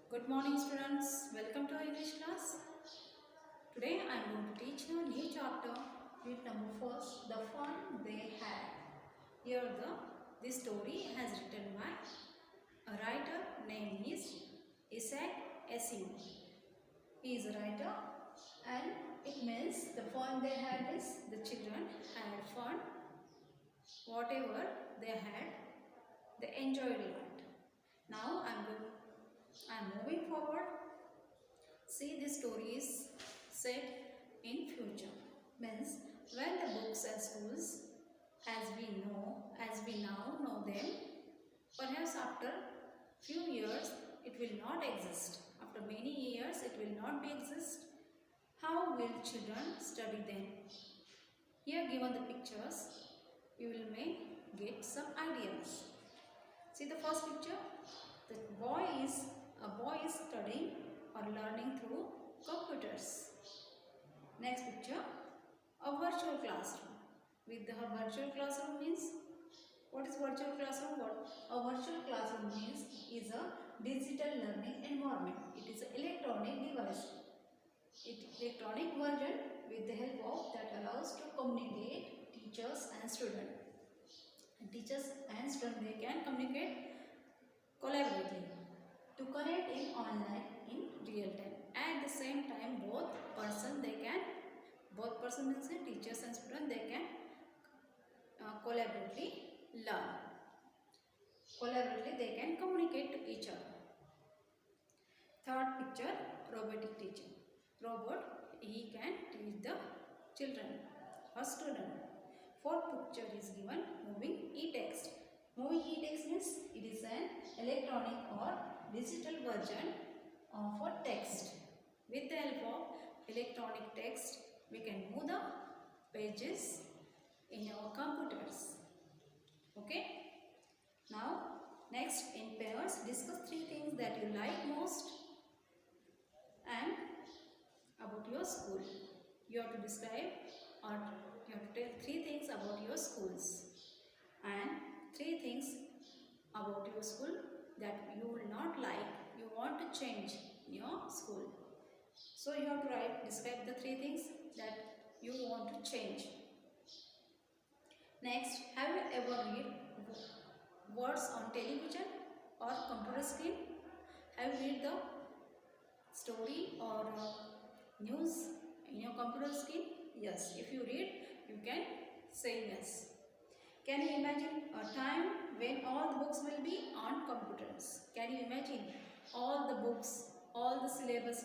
Good morning students, welcome to our English class. Today I am going to teach you a new chapter, unit number 4, The Fun They Had. Here this story has written by a writer named is Isaac Asimov. He is a writer and it means the fun they had is the children had fun, whatever they had, they enjoyed a lot. Now I am moving forward. See, this story is set in future. Means when the books and schools as we now know them, perhaps after few years it will not exist. After many years it will not be exist. How will children study them? Here given the pictures, you will may get some ideas. See the first picture. A boy is studying or learning through computers. Next picture, a virtual classroom. With the virtual classroom means, what is virtual classroom? What a virtual classroom means is a digital learning environment. It is an electronic device. Electronic version with the help of that allows to communicate teachers and students. Teachers and students, they can communicate collaboratively to connect in online in real time. At the same time, both person means teachers and students, they can collaboratively learn. Collaboratively, they can communicate to each other. Third picture, robotic teaching. Robot, he can teach the children or student. Fourth picture is given, moving e-text. Moving e-text means it is an electronic or digital version of a text. With the help of electronic text, we can move the pages in our computers. Okay? Now, next in pairs, discuss 3 things that you like most and about your school. You have to describe or you have to tell 3 things about your schools and 3 things about your school that you will not like, you want to change in your school. So you have to describe the 3 things that you want to change. Next, have you ever read words on television or computer screen? Have you read the story or news in your computer screen? Yes, if you read, you can say yes. Can you imagine a time when all the books will be on computers? Can you imagine all the books, all the syllabus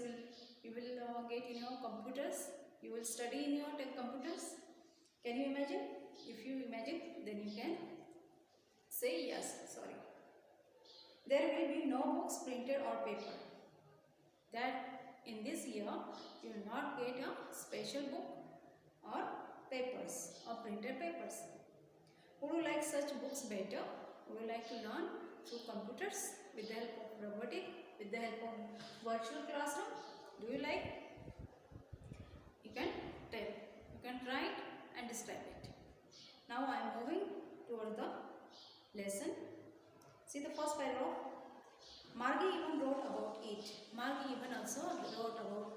you will get in your computers? You will study in your computers? Can you imagine? If you imagine, then you can say yes. Sorry. There will be no books printed or paper. That in this year, you will not get a special book or papers or printed papers. Would you like such books better? Would you like to learn through computers with the help of robotic, with the help of virtual classroom? Do you like? You can tell. You can write and describe it. Now I am moving toward the lesson. See the first paragraph. Margie even wrote about it. Margie even also wrote about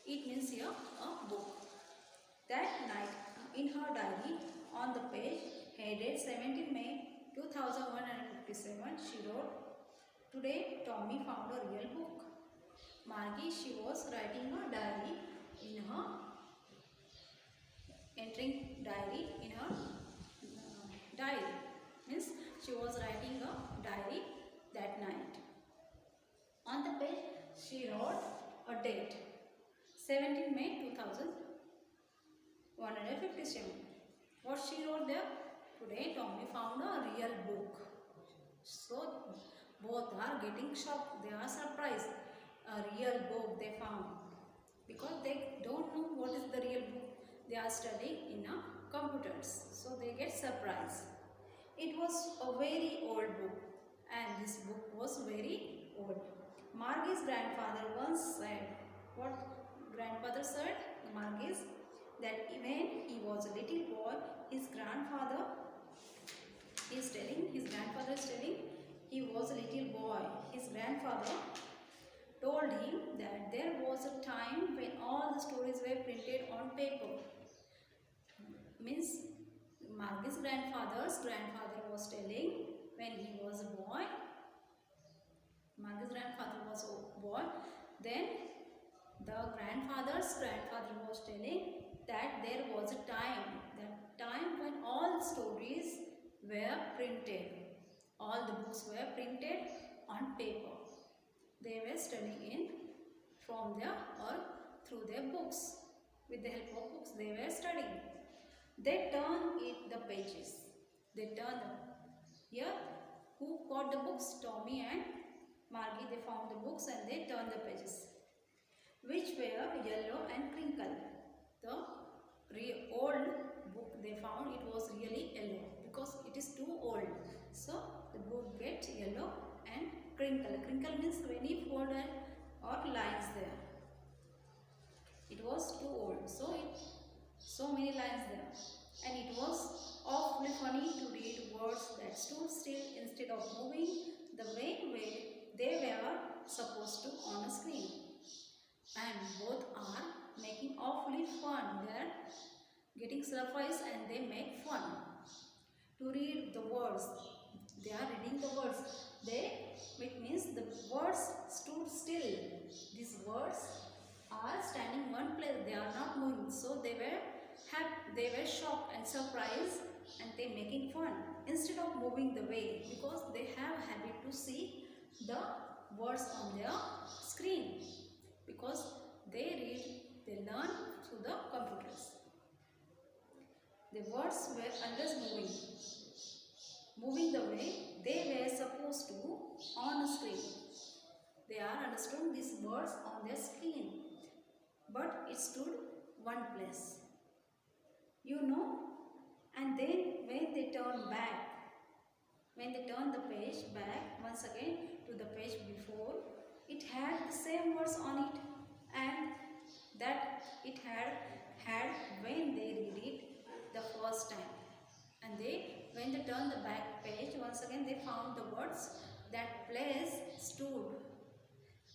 it means here a book. That night in her diary on the page headed 17 May 2157 she wrote, "Today Tommy found a real book." Margie, she was writing her diary in her entering diary in her diary means she was writing a diary that night. On the page she wrote a date 17 May 2157. What she wrote there? Today Tommy found a real book. So both are getting shocked. They are surprised. A real book they found. Because they don't know what is the real book. They are studying in a computers. So they get surprised. It was a very old book. And this book was very old. Margie's grandfather once said, what grandfather said? Margie's, that when he was a little boy, his grandfather is telling, he was a little boy. His grandfather told him that there was a time when all the stories were printed on paper. Means Margie's grandfather was telling when he was a boy. Margie's grandfather was a boy. Then the grandfather was telling that there was a time when all stories were printed. All the books were printed on paper. They were studying from their or through their books. With the help of books, they were studying. They turn the pages. They turn them. Here, who got the books? Tommy and Margie. They found the books and they turned the pages, which were yellow and crinkled. The old book they found, it was really yellow because it is too old. So the book gets yellow and crinkled. Crinkle means many folded or lines there. It was too old, so many lines there, and it was awfully funny to read words that stood still instead of moving the way they were supposed to on a screen. And both are making awfully fun. They are getting surprised and they make fun to read the words. They are reading the words. Which means the words stood still. These words are standing one place. They are not moving. So they were shocked and surprised, and they making fun instead of moving the way, because they have habit to see the words on their screen, because they learn through the computers. The words were always moving the way they were supposed to on a screen. They are understood these words on their screen, but it stood one place. And then when they turn the page back once again to the page before, it had the same words on it, and that it had when they read it the first time. And when they turned the back page once again, they found the words. That place stood.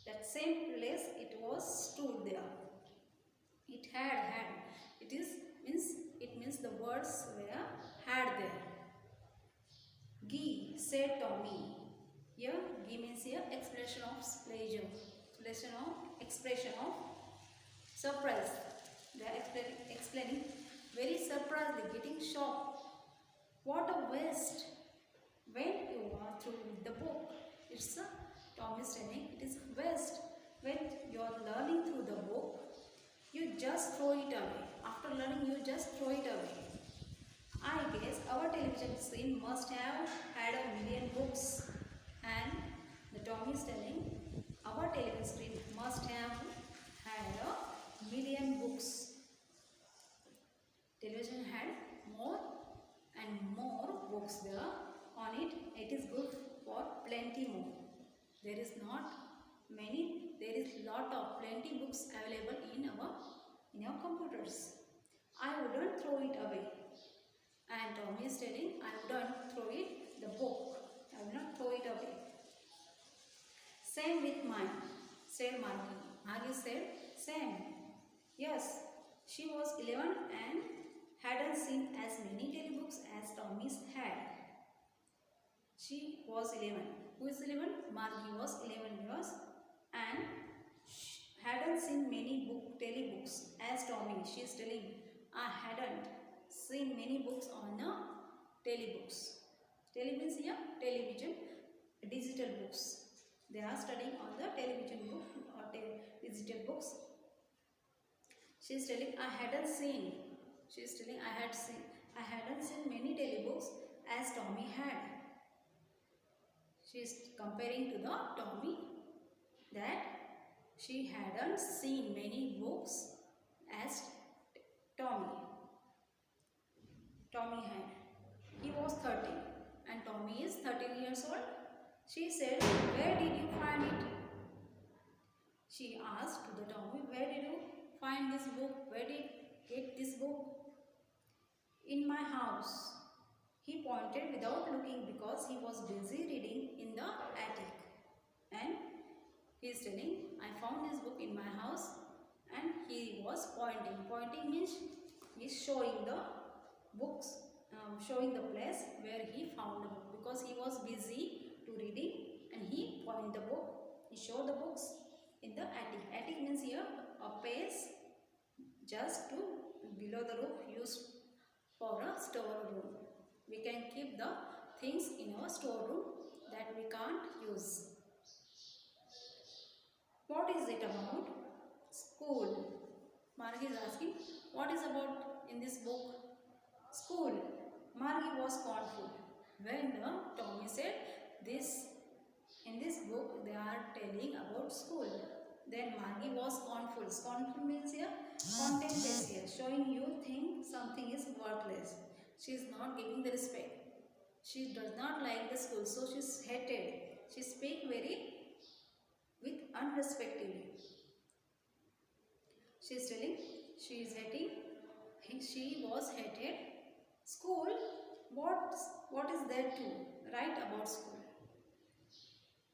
That same place it was stood there. It had. It means the words were had there. Gee, said Tommy. Here, gee means here expression of pleasure, expression of surprise. They are explaining very surprisingly, getting shocked. What a waste! When you are through with the book, Tom is telling it is waste. When you are learning through the book, you just throw it away. After learning, you just throw it away. I guess our television screen must have had 1,000,000 books. And the Tom is telling our television screen must have had 1,000,000 books. Television had more and more books there on it. It is good for plenty more. There is not many, there is plenty books available in our computers. I wouldn't throw it away. And Tommy is telling, I wouldn't throw it, the book. I will not throw it away. Same with mine, said Margie. Margie said, same. Yes, she was 11 and hadn't seen as many telebooks as Tommy's had. She was 11. Who is 11? Margie was 11 years and hadn't seen many telebooks as Tommy. She is telling, I hadn't seen many books on telebooks. Tele means here television, digital books. They are studying on the television book or digital books. She is telling, I hadn't seen. She is telling, I hadn't seen many telebooks as Tommy had. She is comparing to the Tommy that she hadn't seen many books as Tommy had. He was 13 and Tommy is 13 years old. She said, where did you find it? She asked to the Tommy, where did you find this book? Where did you get this book? In my house. He pointed without looking because he was busy reading in the attic. And He is telling, I found this book in my house, and he was pointing. Pointing means he is showing the books, showing the place where he found the book, because he was busy to reading, and he pointed the book. He showed the books in the attic. Attic means here a place just to below the roof, used for a storeroom. We can keep the things in our storeroom that we can't use. What is it about? School. Margie is asking, what is about in this book? School. Margie was scornful when Tommy said, this in this book they are telling about school. Then Margie was scornful. Scornful means here contemptuous here, showing you think something is worthless. She is not giving the respect. She does not like the school, so she is hated. She speaks very with unrespectfully. She is telling she is hating. She was hated. School. What is there to write about school?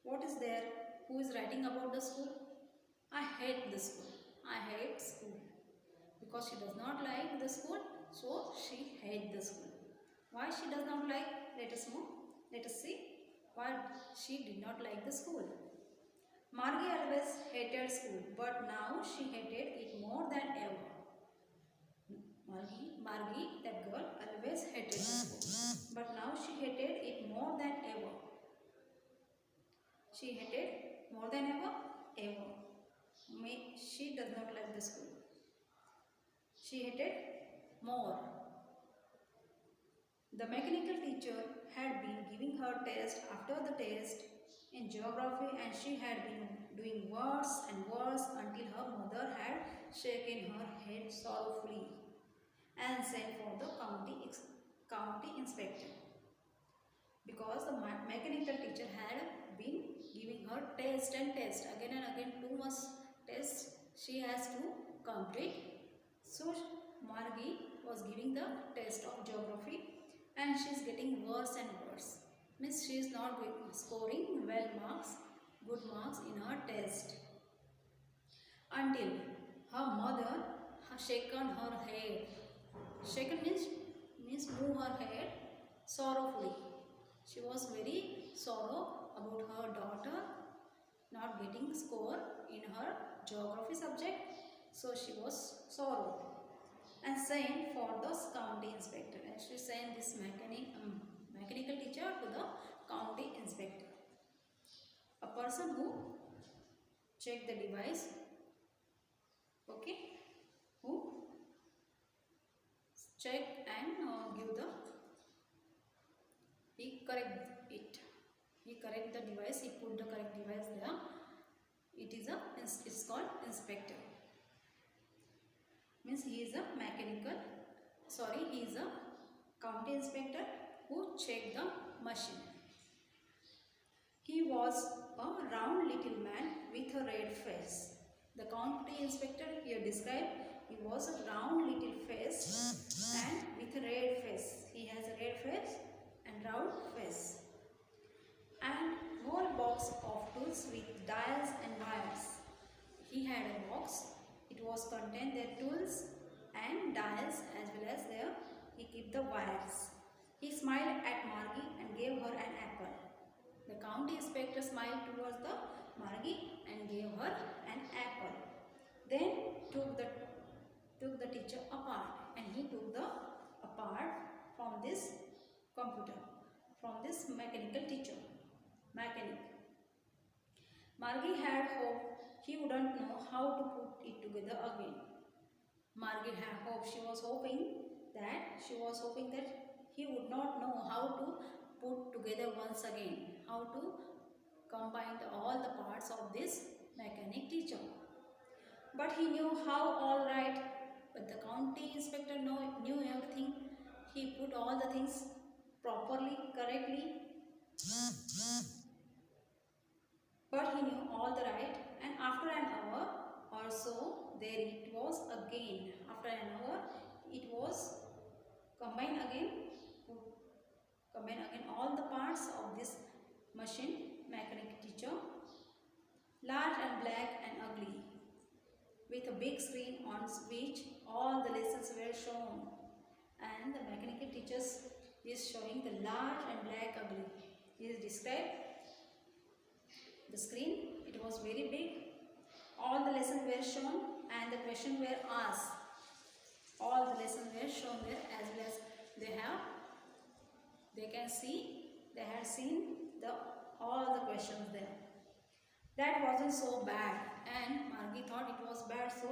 What is there? Who is writing about the school? I hate the school. I hate school. Because she does not like the school, so she hates the school. Why she does not like? Let us know. Let us see why she did not like the school. Margie always hated school, but now she hated it more than ever. Margie, that girl, always hated school, but now she hated it more than ever. She hated more than ever. She does not like the school. She hated more. The mechanical teacher had been giving her test after the test in geography, and she had been doing worse and worse until her mother had shaken her head sorrowfully and sent for the county inspector, because the mechanical teacher had been giving her test and test again and again, too much tests she has to complete. So Margie was giving the test of geography, and she is getting worse and worse. Means she is not scoring good marks in her test, until her mother shaken her head. Shaken means move her head sorrowfully. She was very sorrow about her daughter not getting score in her geography subject, so she was sorrow and sent for the county inspector. And she sent this mechanical teacher to the county inspector, a person who check the device, okay, who check and give the, he correct it, he correct the device, he put the correct device there. It's called inspector. Means he is a county inspector who check the machine. He was a round little man with a red face. The county inspector here described, he was a round little face and with a red face. He has a red face and round face. And whole box of tools with dials and wires. He had a box. It was contained their tools and dials, as well as there he kept the wires. He smiled at Margie and gave her an apple. The county inspector smiled towards the Margie and gave her an apple. Then took the teacher apart, and he took the apart from this computer, from this mechanical teacher. Margie had hoped he wouldn't know how to put it together again. Margie had hope. She was hoping that he would not know how to put together once again, how to combine all the parts of this mechanic teacher. But he knew how, all right. But the county inspector knew everything. He put all the things properly, correctly. But he knew all the right, and after an hour or so, there it was again. After an hour, it was combine again all the parts of this machine mechanic teacher. large and black and ugly, with a big screen on which all the lessons were shown. And the mechanical teachers is showing the large and black ugly. He is described the screen. It was very big. All the lessons were shown and the questions were asked. All the lessons were shown there, as well as they can see, they had seen all the questions there. That wasn't so bad, and Margie thought it was bad, so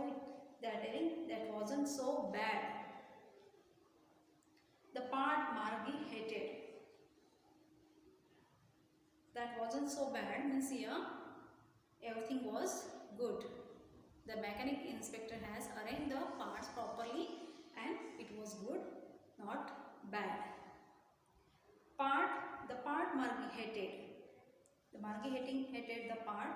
they are telling that wasn't so bad. The part Margie hated. That wasn't so bad means here everything was good. The mechanic inspector has arranged the parts properly and it was good, not bad. The part Margie hated. The Margie hated the part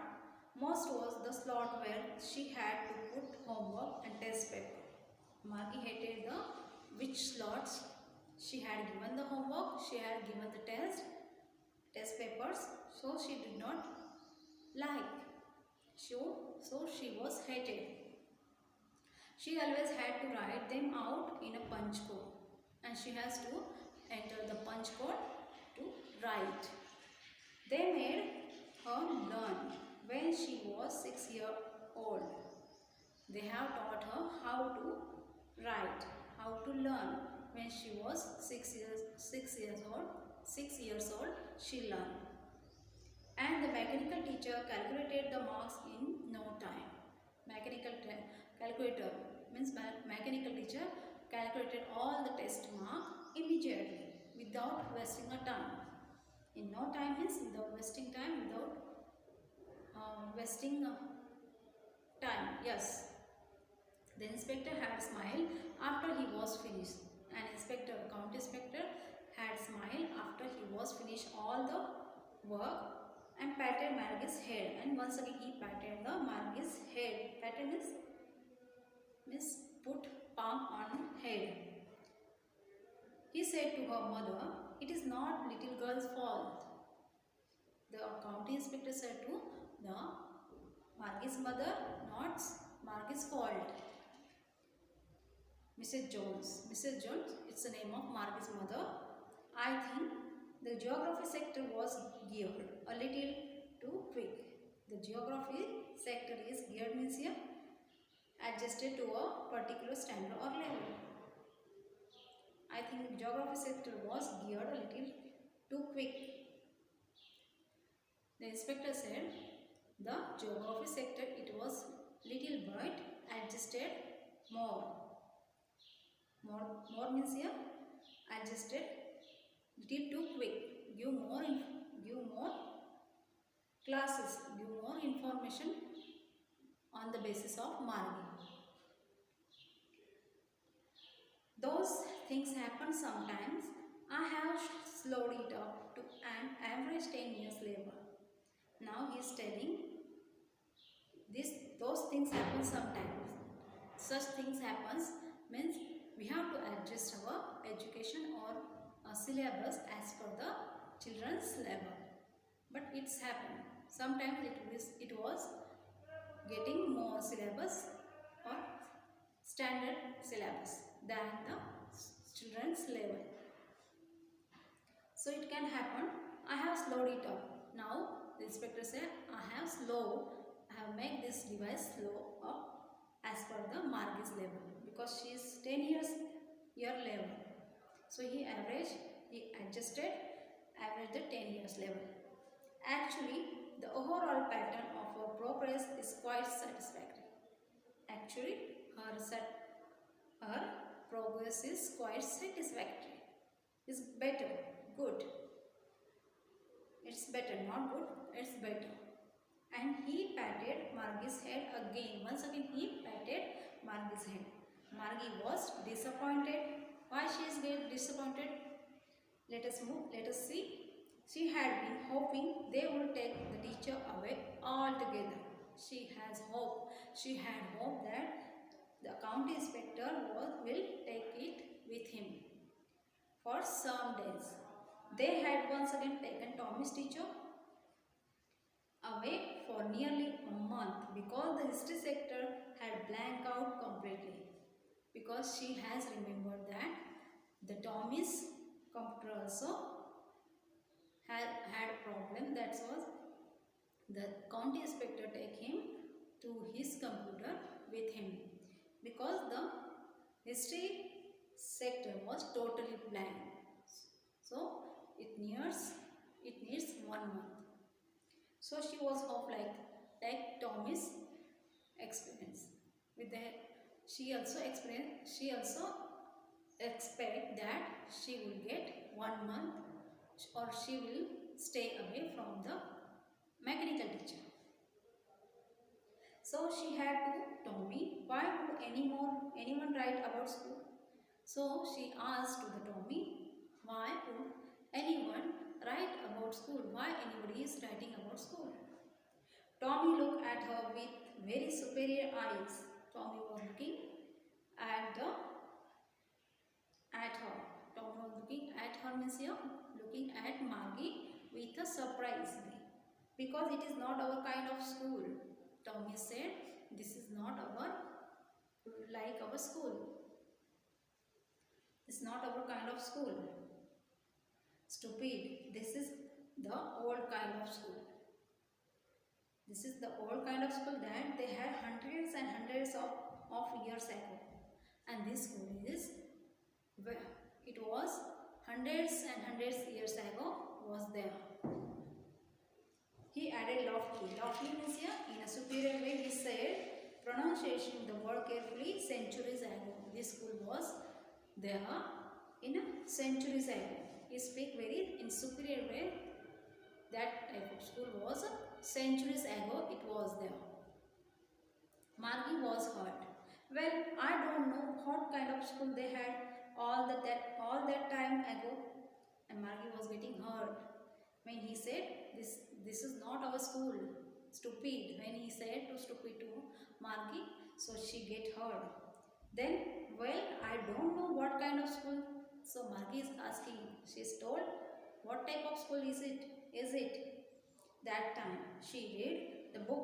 most was the slot where she had to put homework and test paper. Margie hated the which slots she had given the homework, she had given the test papers, so she did not like. So she was hated. She always had to write them out in a punch code, and she has to enter the punch code to write. They made her learn when she was 6 years old. They have taught her how to write, how to learn. When she was 6 years old, she learned. And the mechanical teacher calculated the marks in no time. Mechanical calculator means mechanical teacher calculated all the test mark immediately without wasting a time. In no time means without wasting time, without wasting time. Yes. The inspector had smiled after he was finished. An county inspector had smiled after he was finished all the work and patted Margie's head. And once again he patted the Margie's head. Patted means put palm on head. He said to her mother, "It is not little girl's fault." The county inspector said to the Margie's mother, "Not Margie's fault." Mrs. Jones, it's the name of Margie's mother. "I think the geography sector was geared a little too quick." The geography sector is geared means here adjusted to a particular standard or level. I think the geography sector was geared a little too quick. The inspector said the geography sector it was little bit adjusted more. More means here adjusted little too quick. Give more classes, give more information on the basis of Margie. Those things happen sometimes. I have slowed it up to an average 10 years level. Now he is telling those things happen sometimes. Such things happens means we have to adjust our education or syllabus as per the children's level. But it's happened. Sometimes it was getting more syllabus or standard syllabus than the children's level. So it can happen. I have slowed it up. Now the inspector said I have made this device slow up as per the Margie's level because she is 10 year level. So he adjusted the 10 years level. Actually, the overall pattern of her progress is quite satisfactory. Actually, her progress is quite satisfactory. It's better, good. It's better, not good, it's better. And he patted Margie's head again. Once again he patted Margie's head. Margie was disappointed. Why she is disappointed? Let us see. She had been hoping they would take the teacher away altogether. She had hope that the county inspector will take it with him for some days. They had once again taken Tommy's teacher away for nearly a month because the history sector had blanked out completely. Because she has remembered that the Tommy's computer also had a problem. That was the county inspector take him to his computer with him because the history sector was totally blank. So it needs 1 month. So she was of like Tommy's experience with the she also expect that she will get 1 month or she will stay away from the mechanical teacher. So she had to Tommy, why would anyone write about school? So she asked to the Tommy, why would anyone write about school? Why anybody is writing about school? Tommy looked at her with very superior eyes. Tommy was looking at the at her. Tommy was looking at her means here, looking at Margie with a surprise because it is not our kind of school. Tommy said, this is not our school. It's not our kind of school. Stupid. This is the old kind of school. This is the old kind of school that they had hundreds and hundreds of years ago. And this school is, it was hundreds and hundreds years ago was there. He added loftily. Loftily means here in a superior way he said, pronunciation the word carefully, centuries ago. This school was there in centuries ago. He speak very in superior way. That type of school was centuries ago it was there. Margie was hurt. Well, I don't know what kind of school they had all that time ago. And Margie was getting hurt when he said this is not our school. Stupid. When he said to stupid to Margie, so she get hurt. Then, well, I don't know what kind of school. So Margie is asking. She is told, what type of school is it? Is it? That time she read the book